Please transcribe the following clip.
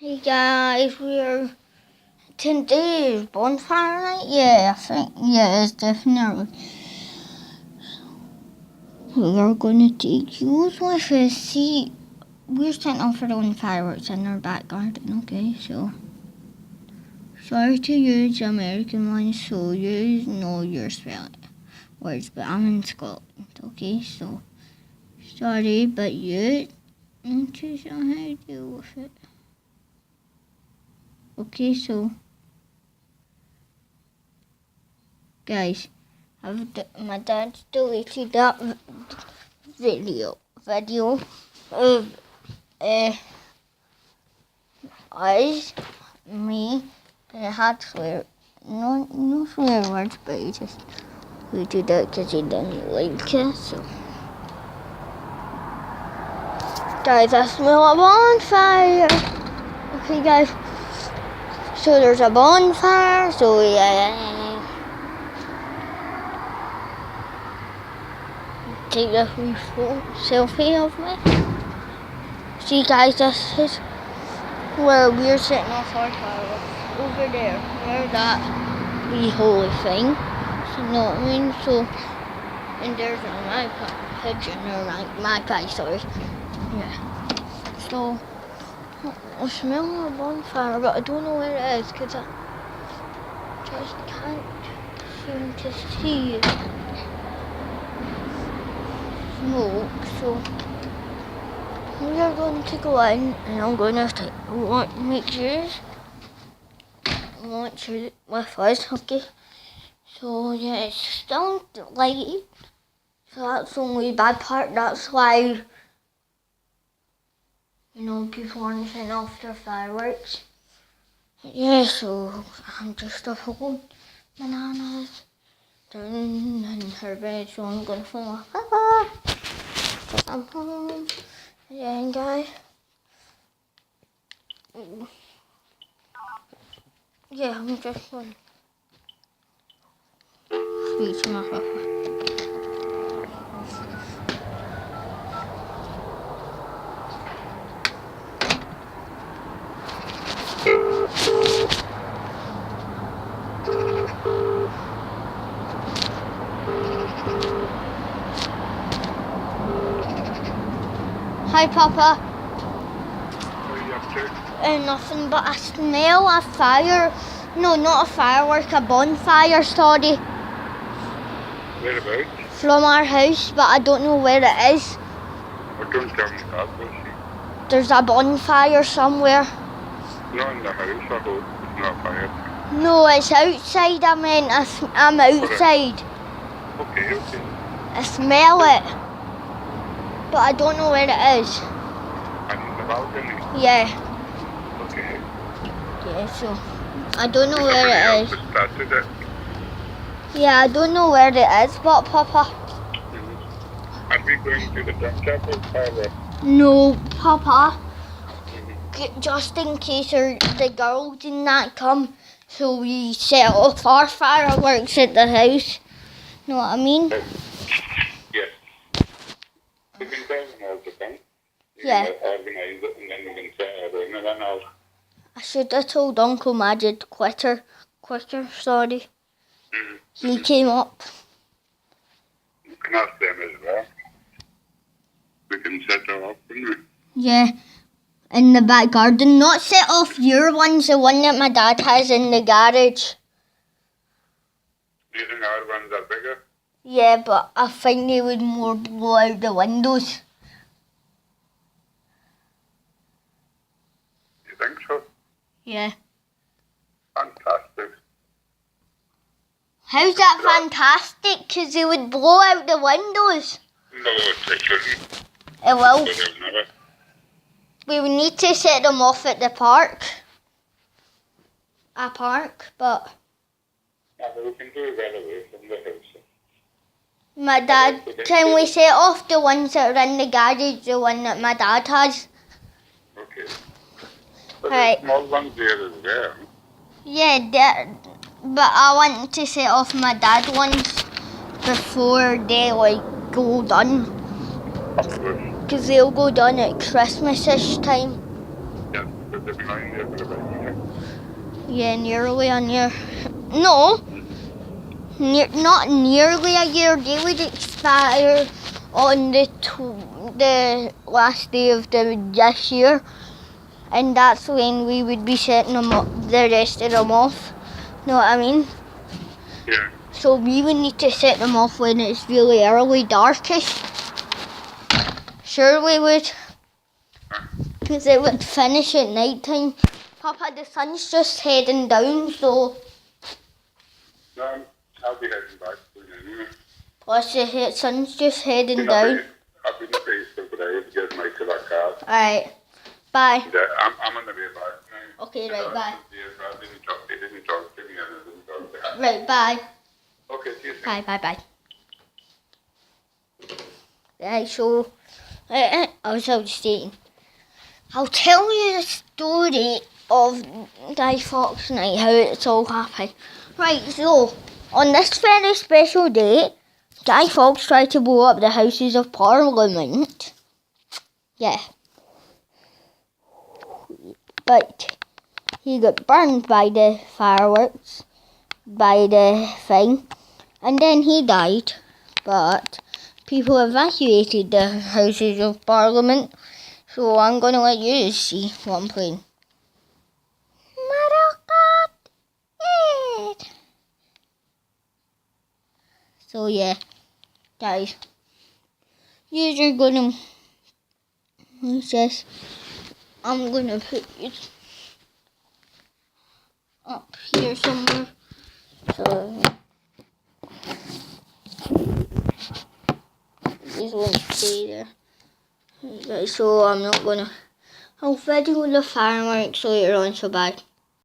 Hey guys, today is Bonfire night? Yeah, I think, yeah, it's definitely. We are gonna take you with us. See, we're setting off our own fireworks in our back garden, okay? So, sorry to use American ones, so you know your spelling words, but I'm in Scotland, okay? So, sorry, but you need to somehow deal with it. Okay, so. Guys, my dad deleted that video of us, me, and it had no swear words, but he just deleted it because he didn't like it. So, guys, I smell a bonfire. Okay, guys. So there's a bonfire. So yeah. Take a free selfie of me. See guys, this is where we're sitting off our fireworks. Over there, where that wee holy thing. So, you know what I mean? So, and there's a pigeon, or magpie, sorry. Yeah. So, I smell a bonfire, but I don't know where it is, because I just can't seem to see it. Smoke, so we are going to go in and I'm going to make sure watch it with us, okay? So yeah, it's still lighted, so that's the only bad part. That's why, people aren't setting off their fireworks. Yeah, so I'm just holding bananas down in her bed, so I'm going to fall off. I'm home. Yeah, guys. Yeah, I'm just going to speak to my papa. Hi, Papa. What are you up to? Nothing, but I smell a fire. No, not a firework, a bonfire, sorry. Whereabouts? From our house, but I don't know where it is. Well, don't tell me that, will you? There's a bonfire somewhere. Not in the house, I hope. It's not fire. No, it's outside, I meant. I'm outside. Okay. I smell it, but I don't know where it is. And in the balcony? Yeah. Okay. Yeah, so I don't know where it is. Started it. Yeah, I don't know where it is, but Papa. Are we going to the dump chapel fireworks? No, Papa. Just in case the girls did not come, so we set off our fireworks at the house. Know what I mean? Yes. We can organise the thing. Yeah. Organise it and then we can set it in and then I'll... I should have told Uncle Majid quicker, sorry. He came up. You can ask them as well. We can set it up, couldn't we? Yeah, in the back garden. Not set off your ones, the one that my dad has in the garage. Do you think our ones are bigger? Yeah, but I think they would more blow out the windows. You think so? Yeah. Fantastic. How's that fantastic? Because they would blow out the windows. No, they shouldn't. It will. They will never. We would need to set them off at the park. A park, but... Yeah, but we can do it right away from the house. My dad, can we set off the ones that are in the garage, the one that my dad has? Okay. But Right. the small ones there as well. Yeah, but I want to set off my dad ones before they go done. Of course. Because they'll go done at Christmas-ish time. Yeah. because they've been lying there for about a year. Yeah, nearly a year. No, not nearly a year. They would expire on the last day of this year, and that's when we would be setting them up, the rest of them off. Know what I mean? Yeah. So we would need to set them off when it's really early, darkish. Sure we would. Because it would finish at night time. Papa, the sun's just heading down, so... No, I'll be heading back soon anyway. Plus the sun's just heading down. I've been Facebook today to get my to that car. Alright, bye. Yeah, I'm on the way back now. Okay, right, bye. They didn't talk to me and I didn't talk to her. Right, bye. Okay, see you soon. Bye. Right, so... I was stating. I'll tell you the story of Guy Fawkes Night, how it's all happened. Right, so, on this very special day, Guy Fawkes tried to blow up the Houses of Parliament. Yeah. But he got burned by the fireworks, by the thing, and then he died. But people evacuated the Houses of Parliament. So I'm going to let you see what I'm playing. So yeah, guys, you're going to, I'm going to put it up here somewhere. So this won't stay there. Okay, so I'm not gonna. I'll video the fireworks later on, so bye.